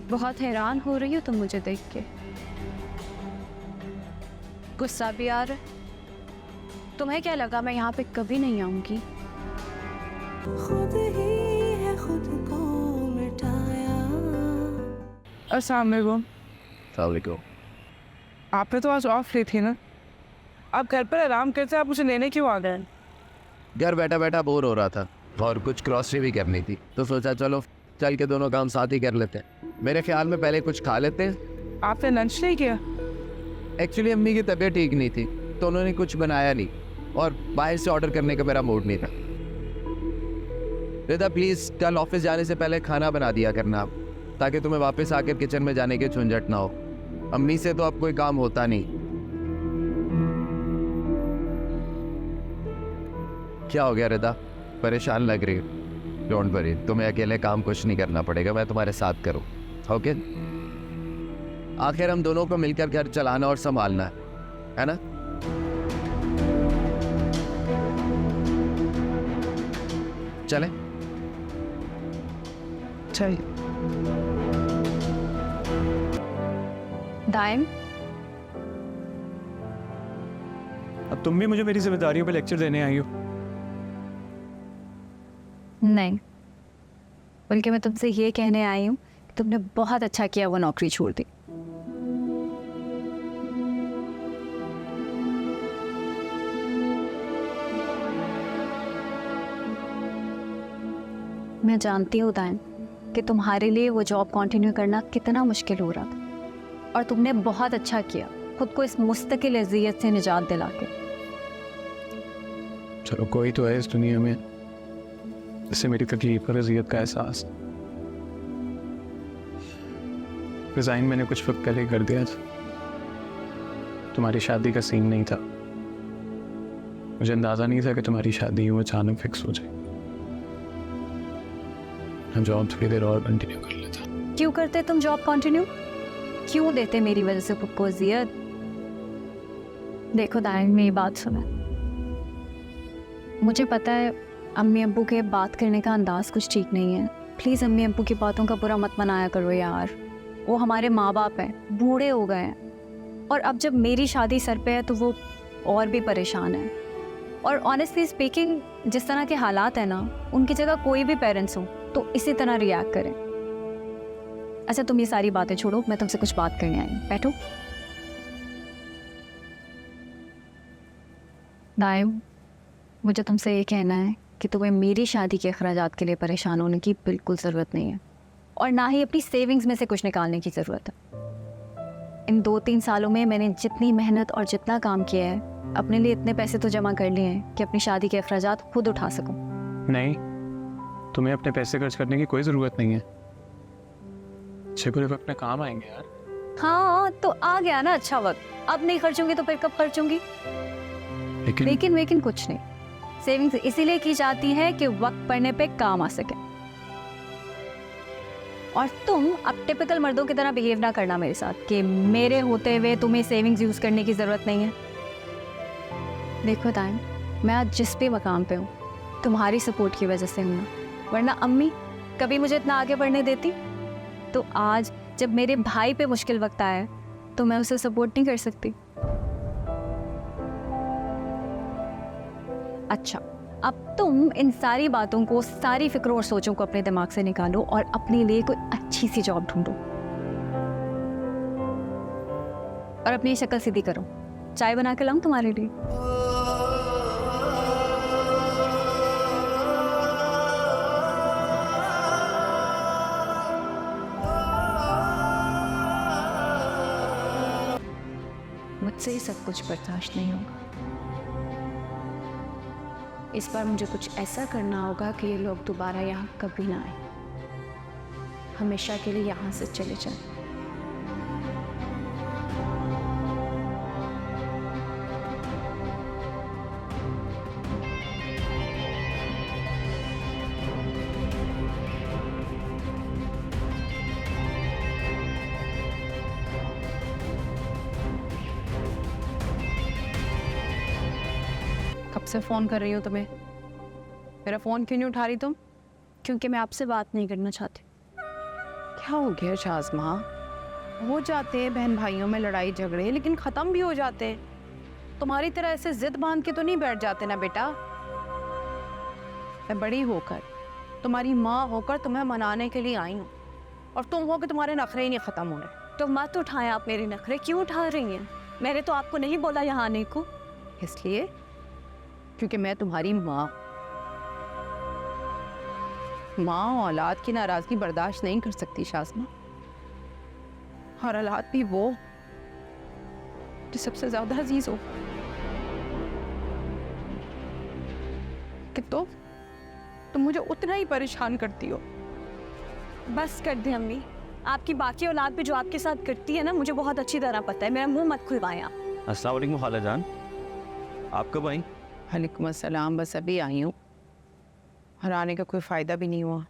बहुत हैरान हो रही हो तुम मुझे देख के। गुस्सा भी आ रहा है। तुम्हें क्या लगा मैं यहाँ पे कभी नहीं आऊंगी? खुद ही है खुद को मिटाया। अस्सलाम वालेकुम। सलाम। आपने तो आज ऑफ ली थी ना? आप घर पर आराम करते, आप मुझे लेने क्यों आ गए? घर बैठा बैठा बोर हो रहा था और कुछ ग्रॉसरी भी करनी थी, तो सोचा चलो चल के दोनों काम साथ ही कर लेते हैं। मेरे ख्याल में पहले कुछ खा लेते हैं। आपने लंच नहीं किया? एक्चुअली अम्मी की तबीयत ठीक नहीं थी तो उन्होंने कुछ बनाया नहीं और बाहर से ऑर्डर करने का मेरा मूड नहीं था। रिदा प्लीज़ कल ऑफिस जाने से पहले खाना बना दिया करना आप, ताकि तुम्हें वापस आकर किचन में जाने के झंझट ना हो। अम्मी से तो अब कोई काम होता नहीं। क्या हो गया रिदा, परेशान लग रही हो? डोंट वरी, तुम्हें अकेले काम कुछ नहीं करना पड़ेगा, मैं तुम्हारे साथ करूँ। ओके? आखिर हम दोनों को मिलकर घर चलाना और संभालना है ना? चलें? चाहिए। दाइम, अब तुम भी मुझे मेरी जिम्मेदारियों पे लेक्चर देने आई हो। नहीं, बल्कि मैं तुमसे ये कहने आई हूँ कि तुमने बहुत अच्छा किया वो नौकरी छोड़ दी। मैं जानती हूँ दाइम कि तुम्हारे लिए वो जॉब कंटिन्यू करना कितना मुश्किल हो रहा था, और तुमने बहुत अच्छा किया खुद को इस मुस्तकिल अज़ियत से निजात दिला के। चलो कोई तो है इस दुनिया में जिससे मेरी तकलीफ और अजियत का एहसास। रिजाइन मैंने कुछ वक्त पहले कर दिया था। तुम्हारी शादी का सीन नहीं था। मुझे अंदाजा नहीं था कि तुम्हारी शादी यूं अचानक फिक्स हो जाए। हम जॉब थोड़ी देर और कंटिन्यू कर लेता। क्यों करते तुम जॉब कंटिन्यू? क्यों देते मेरी वजह से खुद को अजियत? देखो दाइन, मेरी बात सुनो। मुझे पता है अम्मी अब्बू के बात करने का अंदाज कुछ ठीक नहीं है। प्लीज़ अम्मी अब्बू की बातों का बुरा मत मनाया करो यार। वो हमारे माँ बाप हैं, बूढ़े हो गए हैं, और अब जब मेरी शादी सर पे है तो वो और भी परेशान है। और ऑनेस्टली स्पीकिंग, जिस तरह के हालात हैं ना, उनकी जगह कोई भी पेरेंट्स हो तो इसी तरह रिएक्ट करें। अच्छा तुम ये सारी बातें छोड़ो, मैं तुमसे कुछ बात करने आई हूँ, बैठो। दाइम, मुझे तुमसे ये कहना है कि तुम्हें मेरी शादी के अखराजात के लिए परेशान होने की बिल्कुल ज़रूरत नहीं है, और ना ही अपनी सेविंग्स में से कुछ निकालने की ज़रूरत है। इन 2-3 सालों में मैंने जितनी मेहनत और जितना काम किया है, अपने लिए इतने पैसे तो जमा कर लिए हैं कि अपनी शादी के अखराजात खुद उठा सकूं। नहीं, तुम्हें अपने पैसे खर्च करने की कोई ज़रूरत नहीं है। अच्छे बुरे वक्त में काम आएंगे यार। हाँ तो आ गया ना अच्छा वक्त। अब नहीं खर्चूंगी तो फिर कब खर्चूंगी? लेकिन कुछ नहीं। सेविंग्स इसीलिए की जाती है कि वक्त पड़ने पे काम आ सके। और तुम अब टिपिकल मर्दों की तरह बिहेव ना करना मेरे साथ कि मेरे होते हुए तुम्हें सेविंग्स यूज करने की जरूरत नहीं है। देखो टाइम, मैं आज जिस भी मकाम पे हूँ तुम्हारी सपोर्ट की वजह से हूँ ना, वरना अम्मी कभी मुझे इतना आगे बढ़ने देती? तो आज जब मेरे भाई पे मुश्किल वक्त आया तो मैं उसे सपोर्ट नहीं कर सकती? अच्छा, अब तुम इन सारी बातों को, सारी फिक्र और सोचों को अपने दिमाग से निकालो और अपने लिए कोई अच्छी सी जॉब ढूंढो और अपनी शक्ल सीधी करो। चाय बना के लाऊं तुम्हारे लिए? मुझसे ही सब कुछ बर्दाश्त नहीं होगा। इस बार मुझे कुछ ऐसा करना होगा कि ये लोग दोबारा यहाँ कभी ना आए, हमेशा के लिए यहाँ से चले जाएं। कब से फ़ोन कर रही हूँ तुम्हें, मेरा फ़ोन क्यों नहीं उठा रही तुम? क्योंकि मैं आपसे बात नहीं करना चाहती। क्या हो गया शाज़मा? हो जाते हैं बहन भाइयों में लड़ाई झगड़े, लेकिन ख़त्म भी हो जाते हैं। तुम्हारी तरह ऐसे जिद बांध के तो नहीं बैठ जाते ना बेटा। मैं बड़ी होकर, तुम्हारी माँ होकर तुम्हें मनाने के लिए आई हूँ, और तुम हो कि तुम्हारे नखरे ही नहीं ख़त्म हो रहे। तो मत उठाएं आप मेरे नखरे, क्यों उठा रही हैं? मैंने तो आपको नहीं बोला यहाँ आने को। इसलिए क्योंकि मैं तुम्हारी माँ औलाद की नाराज़गी बर्दाश्त नहीं कर सकती शाज़मा। और औलाद भी वो जो सबसे ज़्यादा अजीज हो। कि तुम मुझे उतना ही परेशान करती हो। बस कर दे अम्मी, आपकी बाकी औलाद भी जो आपके साथ करती है ना, मुझे बहुत अच्छी तरह पता है। मेरा मुंह मत खुलवाएं आप। अस्सलाम वालेकुम खाला जान, आप कब आई? वालेकुम अस्सलाम, बस अभी आई हूँ और आने का कोई फ़ायदा भी नहीं हुआ।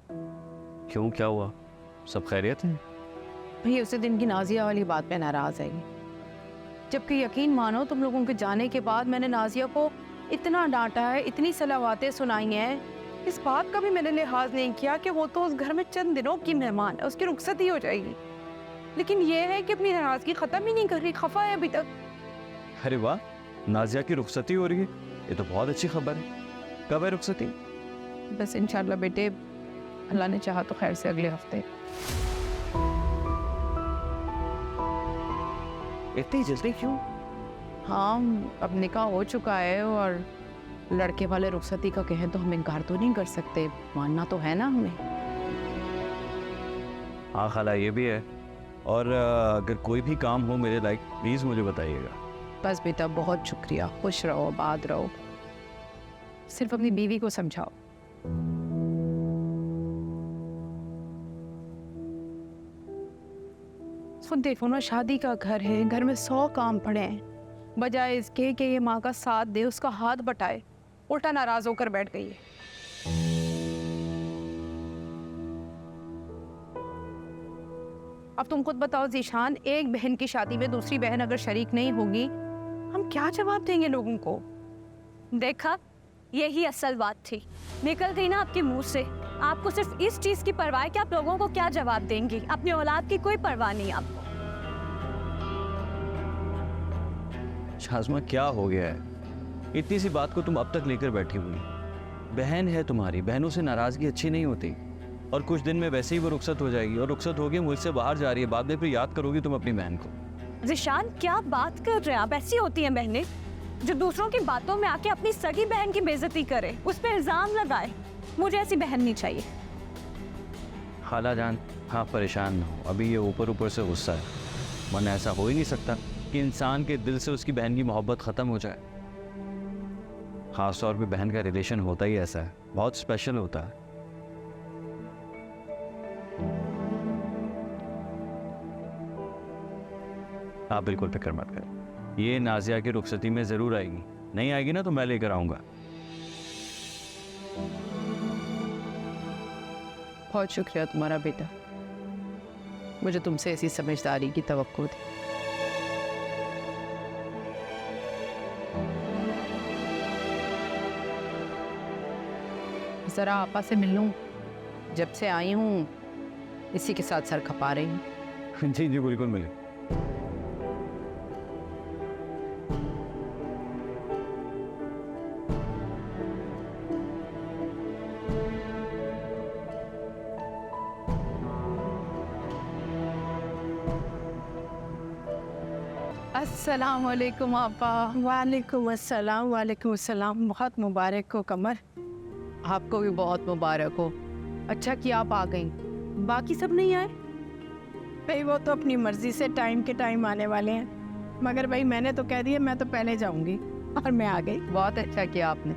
क्यों, क्या हुआ? सब खैरियत है? भैया उसी दिन की नाजिया वाली बात पे नाराज़ है, जबकि यकीन मानो तुम लोगों के जाने के बाद मैंने नाजिया को इतना डांटा है, इतनी सलावातें सुनाई हैं, इस बात का भी मैंने लिहाज नहीं किया कि वो तो उस घर में चंद दिनों की मेहमान है, उसकी रुखसत ही हो जाएगी। लेकिन ये है कि अपनी नाराज़गी ख़त्म ही नहीं कर रही, खफा है अभी तक। अरे वाह, नाजिया की रुखसती हो रही है, ये तो बहुत अच्छी खबर है। कब है रुखसती? बस इंशाल्लाह बेटे, अल्लाह ने चाहा तो खैर से अगले हफ्ते। इतनी जल्दी क्यों? हाँ, अब निकाह हो चुका है और लड़के वाले रुखसती का कहें तो हम इनकार तो नहीं कर सकते, मानना तो है ना हमें। हाँ खाला, ये भी है। और अगर कोई भी काम हो मेरे लायक, प्लीज़ मुझे बताइएगा। बस बेटा बहुत शुक्रिया, खुश रहो, आबाद रहो। सिर्फ अपनी बीवी को समझाओ। सुन देखो ना, शादी का घर है, घर में 100 काम पड़े हैं, बजाय इसके कि ये माँ का साथ दे, उसका हाथ बटाए, उल्टा नाराज होकर बैठ गई है। अब तुम खुद बताओ ज़ीशान, एक बहन की शादी में दूसरी बहन अगर शरीक नहीं होगी, हम क्या जवाब देंगे लोगों को? देखा, यही असल बात थी, निकल गई ना आपके मुंह से। आपको सिर्फ इस चीज की परवाह है कि आप लोगों को क्या जवाब देंगी, अपनी औलाद की कोई परवाह नहीं आपको। शाज़मा क्या हो गया है? इतनी सी बात को तुम अब तक लेकर बैठी हुई। बहन है तुम्हारी, बहनों से नाराज़गी अच्छी नहीं होती। और कुछ दिन में वैसे ही वो रुखसत हो जाएगी, और रुखसत होगी मुल्क से बाहर जा रही है, बाद में फिर याद करोगी तुम अपनी बहन को। ज़ीशान, क्या बात कर रहे हैं आप? ऐसी होती हैं बहनें जो दूसरों की बातों में आके अपनी सगी बहन की बेइज्जती करे, उस पर इल्जाम लगाए। मुझे ऐसी बहन नहीं चाहिए। खाला जान, हाँ परेशान ना हो, अभी ये ऊपर ऊपर से गुस्सा है, वरना ऐसा हो ही नहीं सकता कि इंसान के दिल से उसकी बहन की मोहब्बत ख़त्म हो जाए। ख़ास तौर पे बहन का रिलेशन होता ही ऐसा है, बहुत स्पेशल होता है। आप बिल्कुल फिक्र मत करें, ये नाजिया की रुखसती में ज़रूर आएगी। नहीं आएगी ना तो मैं लेकर आऊँगा। बहुत शुक्रिया तुम्हारा बेटा, मुझे तुमसे ऐसी समझदारी की तवक्को थी। ज़रा आपा से मिल लूँ, जब से आई हूँ इसी के साथ सर खपा रही हूँ। जी जी बिल्कुल मिले। अस्सलाम वालेकुम आपा। वालेकुम अस्सलाम। वालेकुम अस्सलाम। बहुत मुबारक हो कमर। आपको भी बहुत मुबारक हो। अच्छा कि आप आ गई, बाकी सब नहीं आए? भाई वो तो अपनी मर्जी से टाइम के टाइम आने वाले हैं, मगर भाई मैंने तो कह दिया मैं तो पहले जाऊंगी, और मैं आ गई। बहुत अच्छा किया आपने।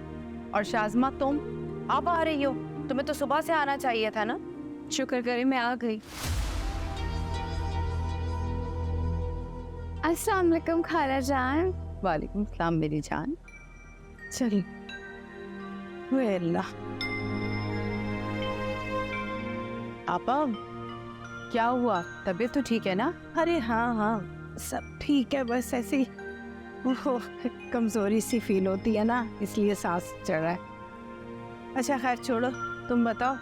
और शाज़मा तुम अब आ रही हो? तुम्हें तो सुबह से आना चाहिए था ना। शुक्र करे मैं आ गई। अस्सलाम वालेकुम खाला जान। वालेकुम सलाम मेरी जान। चलिए। वे अल्लाह। आपा क्या हुआ, तबीयत तो ठीक है ना? अरे हाँ हाँ सब ठीक है, बस ऐसी वो कमज़ोरी सी फील होती है ना, इसलिए सांस चढ़ रहा है। अच्छा खैर छोड़ो, तुम बताओ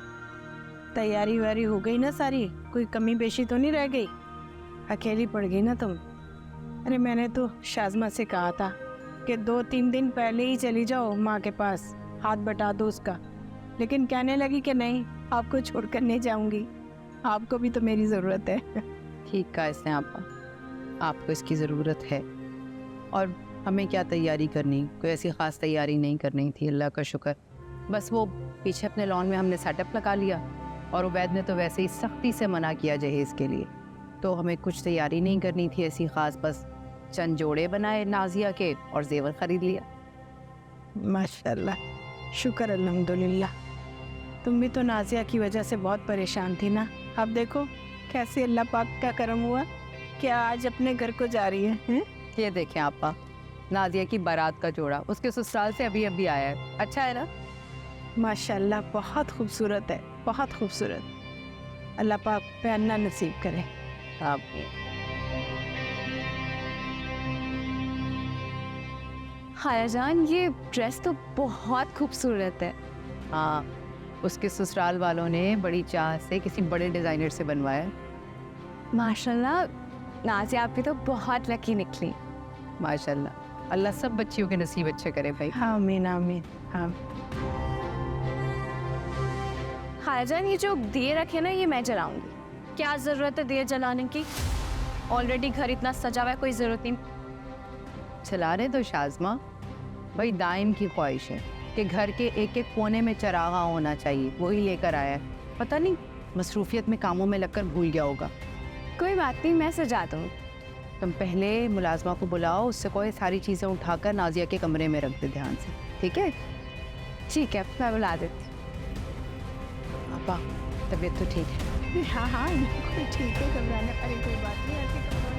तैयारी वारी हो गई ना सारी? कोई कमी बेशी तो नहीं रह गई? अकेली पड़ गई ना तुम? अरे मैंने तो शाज़मा से कहा था कि 2-3 दिन पहले ही चली जाओ माँ के पास, हाथ बटा दो उसका, लेकिन कहने लगी कि नहीं, आपको छोड़कर नहीं जाऊंगी, आपको भी तो मेरी ज़रूरत है। ठीक कहा इसने आपा, आपको इसकी ज़रूरत है। और हमें क्या तैयारी करनी, कोई ऐसी ख़ास तैयारी नहीं करनी थी, अल्लाह का शुक्र। बस वो पीछे अपने लॉन में हमने सेटअप लगा लिया, और उबैद ने तो वैसे ही सख्ती से मना किया जहेज़ के लिए, तो हमें कुछ तैयारी नहीं करनी थी ऐसी ख़ास। बस चंद जोड़े बनाए नाजिया के और जेवर ख़रीद लिया। माशाल्लाह, शुक्र अल्हम्दुलिल्लाह। तुम भी तो नाजिया की वजह से बहुत परेशान थी ना, अब देखो कैसे अल्लाह पाक का करम हुआ कि आज अपने घर को जा रही है। ये देखें आपा, नाजिया की बारात का जोड़ा उसके ससुराल से अभी अभी आया है, अच्छा है ना? माशाल्लाह, बहुत खूबसूरत है, बहुत खूबसूरत। अल्लाह पाक पहनना नसीब करे। आप खाला जान, ये ड्रेस तो बहुत खूबसूरत है। हाँ, उसके ससुराल वालों ने बड़ी चाह से किसी बड़े डिज़ाइनर से बनवाया है। माशाल्लाह, नाज़िया आप भी तो बहुत लकी निकली। माशाल्लाह, अल्लाह सब बच्चियों के नसीब अच्छे करे भाई। आमीन आमीन। हाँ, खाला जान, ये जो दिए रखे ना, ये मैं जलाऊंगी। क्या ज़रूरत है दिए जलाने की? ऑलरेडी घर इतना सजा हुआ है, कोई ज़रूरत नहीं। चला रहे तो शाज़मा भाई, दाइम की ख्वाहिश है कि घर के एक एक कोने में चरागा होना चाहिए, वही लेकर आया है। पता नहीं मसरूफियत में कामों में लगकर भूल गया होगा। कोई बात नहीं, मैं सजा दूँ। तुम पहले मुलाजमा को बुलाओ, उससे कोई सारी चीज़ें उठाकर नाजिया के कमरे में रख दे ध्यान से, ठीक है? ठीक है, मैं बुला देती। पापा, तबीयत तो ठीक है? हाँ हाँ, बिल्कुल ठीक है, घबराने वाली कोई बात नहीं। ऐसे घबराने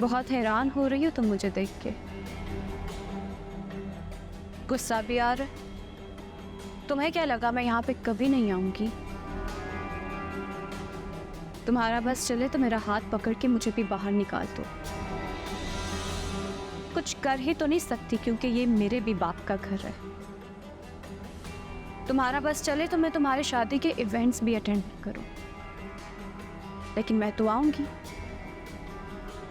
बहुत हैरान हो रही हो तुम मुझे देख के। गुस्सा भी आ रहा है। तुम्हें क्या लगा मैं यहाँ पे कभी नहीं आऊंगी? तुम्हारा बस चले तो मेरा हाथ पकड़ के मुझे भी बाहर निकाल दो। कुछ कर ही तो नहीं सकती क्योंकि ये मेरे भी बाप का घर है। तुम्हारा बस चले तो मैं तुम्हारी शादी के इवेंट्स भी अटेंड करूं, लेकिन मैं तो आऊंगी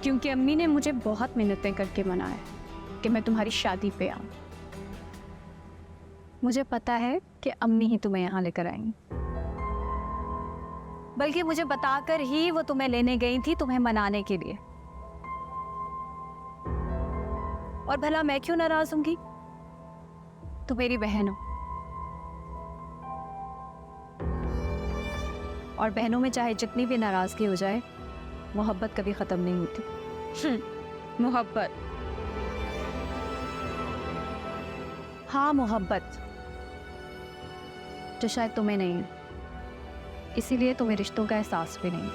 क्योंकि अम्मी ने मुझे बहुत मेहनतें करके मनाया कि मैं तुम्हारी शादी पे आऊं। मुझे पता है कि अम्मी ही तुम्हें यहाँ लेकर आएंगी, बल्कि मुझे बताकर ही वो तुम्हें लेने गई थी, तुम्हें मनाने के लिए। और भला मैं क्यों नाराज होंगी? तो मेरी बहन हो, और बहनों में चाहे जितनी भी नाराजगी हो जाए, मोहब्बत कभी ख़त्म नहीं होती। मोहब्बत, हाँ मोहब्बत, जो शायद तुम्हें नहीं है, इसीलिए तुम्हें रिश्तों का एहसास भी नहीं।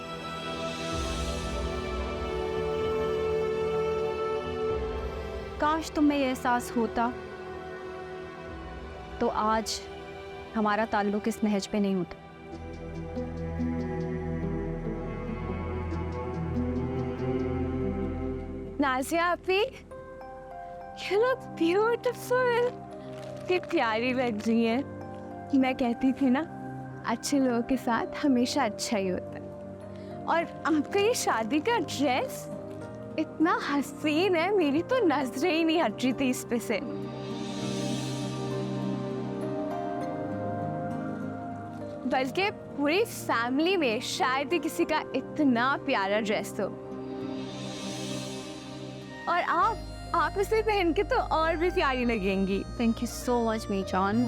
काश तुम्हें यह एहसास होता तो आज हमारा ताल्लुक इस नहज पे नहीं होता। नाज़िया आपी, you look beautiful, कितनी प्यारी लग रही है। मैं कहती थी ना, अच्छे लोगों के साथ हमेशा अच्छा ही होता है। और आपका ये शादी का ड्रेस इतना हसीन है, मेरी तो नजरें ही नहीं हट रही थी इस पे से। बल्कि पूरी फैमिली में शायद ही किसी का इतना प्यारा ड्रेस हो। और आप इसे पहन के तो और भी प्यारी लगेंगी। Thank you so much मीचान।